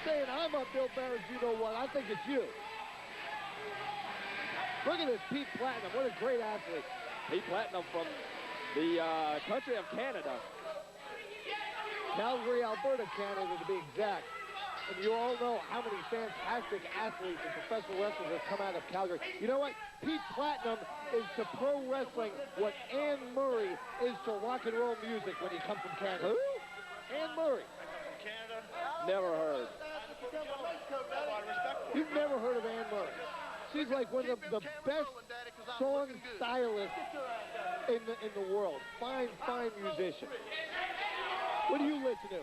saying I'm up Bill Barron's you-know-what. I think it's you. Look at this Pete Platinum. What a great athlete. Pete Platinum from the country of Canada. Calgary, Alberta, Canada, to be exact. And you all know how many fantastic athletes and professional wrestlers have come out of Calgary. You know what? Pete Platinum is to pro wrestling what Anne Murray is to rock and roll music when you come from Canada. Who? Anne Murray. Canada? Never heard. You've never heard of Anne Murray. She's like one of the best song stylists in the world. Fine, fine musician. What do you listen to?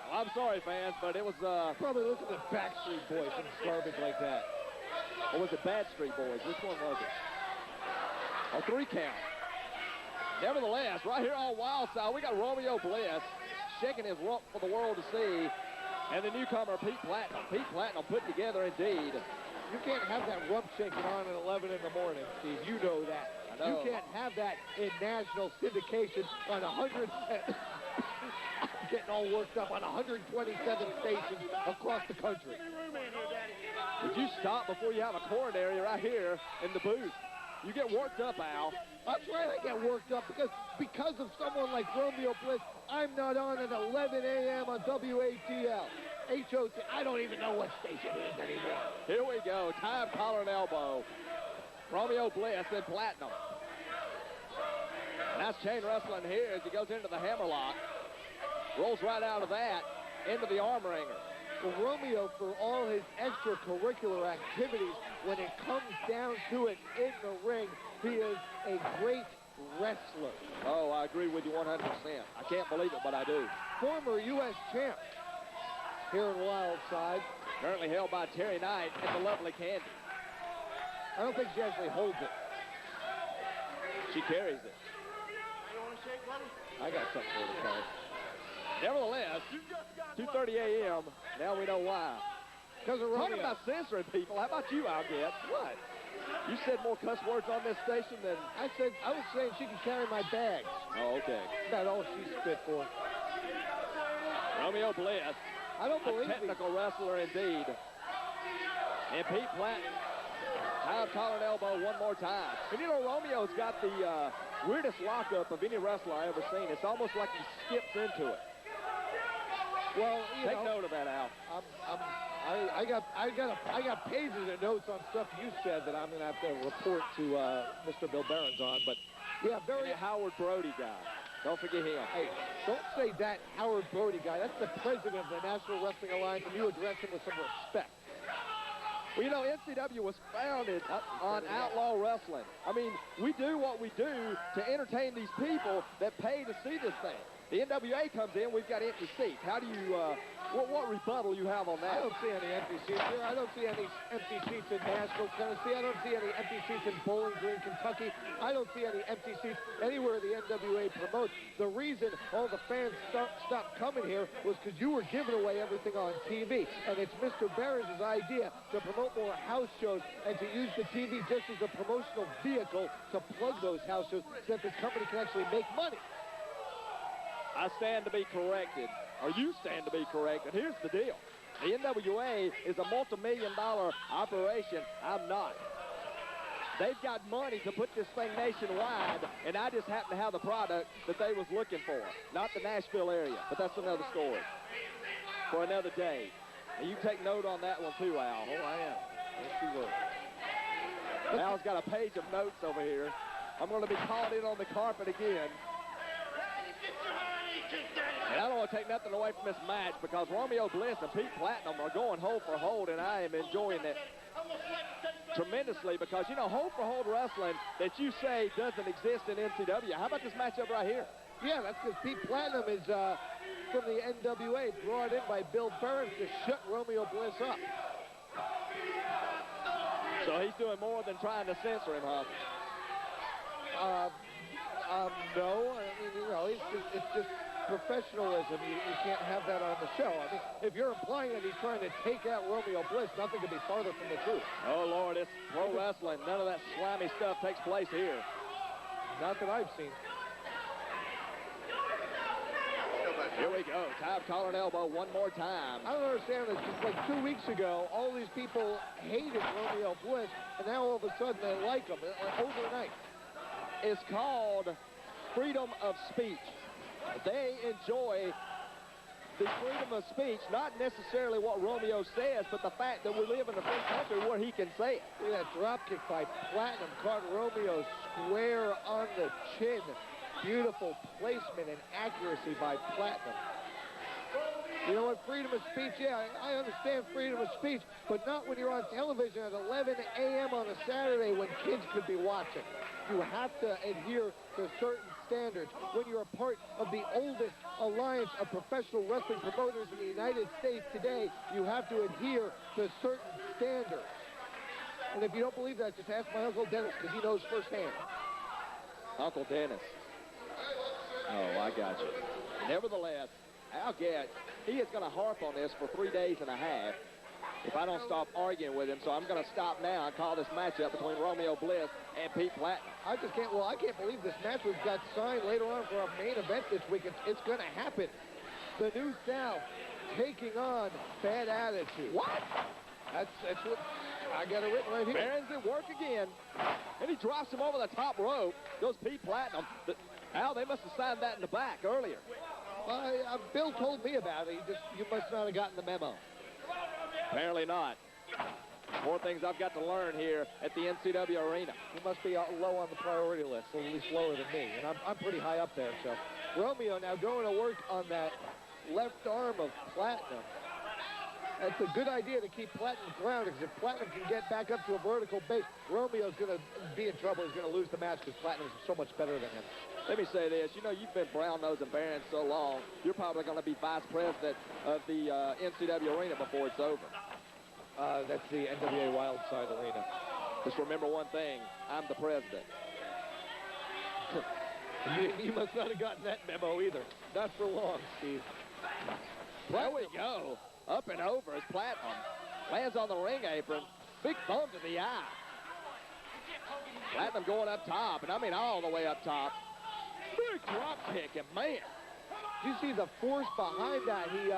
Well, I'm sorry, fans, but it was... Probably listen to Backstreet Boys and garbage like that. Or was it Bad Street Boys? Which one was it? A 3 count. Nevertheless, right here on Wild Side, we got Romeo Bliss shaking his rump for the world to see. And the newcomer, Pete Platinum. Pete Platinum put together indeed. You can't have that rump shaking on at 11 in the morning, Steve. You know that. I know. You can't have that in national syndication on 100... getting all worked up on 127 stations across the country. Would you stop before you have a coronary right here in the booth? You get worked up, Al. That's right, I get worked up because of someone like Romeo Bliss. I'm not on at 11 a.m. on WATL. HOT, I don't even know what station it is anymore. Here we go, time, collar, and elbow. Romeo Bliss and Platinum. And that's chain wrestling here as he goes into the hammerlock. Rolls right out of that into the arm wringer. Well, Romeo, for all his extracurricular activities, when it comes down to it in the ring, he is a great wrestler. Oh, I agree with you 100%. I can't believe it, but I do. Former U.S. champ here in Wildside. Currently held by Terry Knight and the lovely Candy. I don't think she actually holds it. She carries it. I got something for the Kelly. Nevertheless, 2:30 a.m. Now we know why. Because of Romeo. Talking about censoring people, how about you, Al Get? What? You said more cuss words on this station than... I was saying she can carry my bags. Oh, okay. That's all she's fit for. Romeo Bliss. I don't believe a technical wrestler indeed. And Pete Platinum. Time, collar, and elbow one more time. And you know, Romeo's got the weirdest lockup of any wrestler I've ever seen. It's almost like he skips into it. Well, take note of that, Al. I got pages of notes on stuff you said that I'm going to have to report to Mr. Bill Barron's on. But yeah, very Howard Brody guy. Don't forget him. Hey, don't say that Howard Brody guy. That's the president of the National Wrestling Alliance, and you address him with some respect. Well, you know, NCW was founded on outlaw wrestling. I mean, we do what we do to entertain these people that pay to see this thing. The NWA comes in, we've got empty seats. How do you, what rebuttal you have on that? I don't see any empty seats here. I don't see any empty seats in Nashville, Tennessee. I don't see any empty seats in Bowling Green, Kentucky. I don't see any empty seats anywhere the NWA promotes. The reason all the fans stopped coming here was because you were giving away everything on TV. And it's Mr. Barron's idea to promote more house shows and to use the TV just as a promotional vehicle to plug those house shows so that this company can actually make money. I stand to be corrected, or you stand to be corrected. Here's the deal. The NWA is a multi-million-dollar operation. I'm not. They've got money to put this thing nationwide, and I just happen to have the product that they was looking for. Not the Nashville area, but that's another story for another day. And you take note on that one too, Al. Oh, I am. Yes, you will. Al's got a page of notes over here. I'm going to be called in on the carpet again. And I don't want to take nothing away from this match because Romeo Bliss and Pete Platinum are going hold for hold, and I am enjoying it tremendously because, you know, hold for hold wrestling that you say doesn't exist in NCW. How about this matchup right here? Yeah, that's because Pete Platinum is from the NWA, brought in by Bill Barron to shut Romeo Bliss up. So he's doing more than trying to censor him, huh? No. I mean, you know, it's just professionalism. You can't have that on the show. I mean, if you're implying that he's trying to take out Romeo Bliss, nothing could be farther from the truth. Oh, Lord, it's pro wrestling. None of that slimy stuff takes place here. Not that I've seen. Here we go. Time collar and elbow one more time. I don't understand this. Just like 2 weeks ago, all these people hated Romeo Bliss, and now all of a sudden they like him overnight. It's called freedom of speech. They enjoy the freedom of speech, not necessarily what Romeo says, but the fact that we live in a free country where he can say it. Look at that drop kick by Platinum. Caught Romeo square on the chin. Beautiful placement and accuracy by Platinum. You know what, freedom of speech, yeah, I understand freedom of speech, but not when you're on television at 11 a.m. on a Saturday when kids could be watching. You have to adhere to certain standards. When you're a part of the oldest alliance of professional wrestling promoters in the United States today, you have to adhere to certain standards. And if you don't believe that, just ask my Uncle Dennis, because he knows firsthand. Uncle Dennis. Oh, I got you. Nevertheless, Al Gatt, he is going to harp on this for 3 days and a half if I don't stop arguing with him. So I'm going to stop now and call this matchup between Romeo Bliss and Pete Platinum. I can't believe this match we've got signed later on for our main event this week. It's going to happen. The New South taking on Bad Attitude. What? That's what I got it written right here. Barons at work again. And he drops him over the top rope. Goes Pete Platinum. Al, they must have signed that in the back earlier. Bill told me about it. You must not have gotten the memo. Apparently not. More things I've got to learn here at the NCW arena. He must be low on the priority list, or at least lower than me. And I'm pretty high up there. So Romeo now going to work on that left arm of Platinum. That's a good idea to keep Platinum grounded, because if Platinum can get back up to a vertical base, Romeo's going to be in trouble. He's going to lose the match because Platinum's so much better than him. Let me say this. You know, you've been brown-nosing Barons so long, you're probably going to be vice president of the NCW arena before it's over. That's the N.W.A. Wildside Arena. Just remember one thing. I'm the president. You must not have gotten that memo either. Not for long, Steve. There we go. Up and over as Platinum lands on the ring apron. Big thumb to the eye. Platinum going up top, and I mean all the way up top. Big drop kick, and man. You see the force behind that. He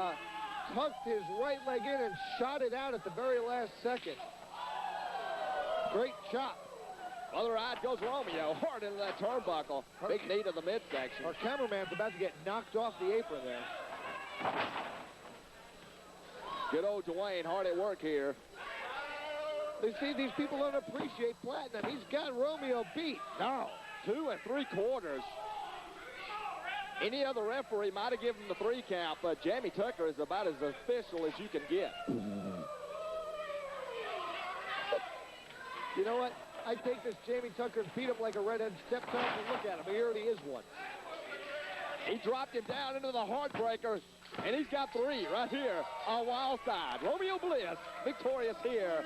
tucked his right leg in and shot it out at the very last second. Great chop. Other eye goes Romeo, hard into that turnbuckle. Big knee to the midsection. Our cameraman's about to get knocked off the apron there. Good old Dwayne, hard at work here. You see, these people don't appreciate Platinum. He's got Romeo beat. No, 2 3/4. Any other referee might have given him the 3 count, but Jamie Tucker is about as official as you can get. You know what? I take this Jamie Tucker and beat him like a redhead stepson, and look at him. He already is one. He dropped him down into the Heartbreaker, and he's got 3 right here on Wildside. Romeo Bliss victorious here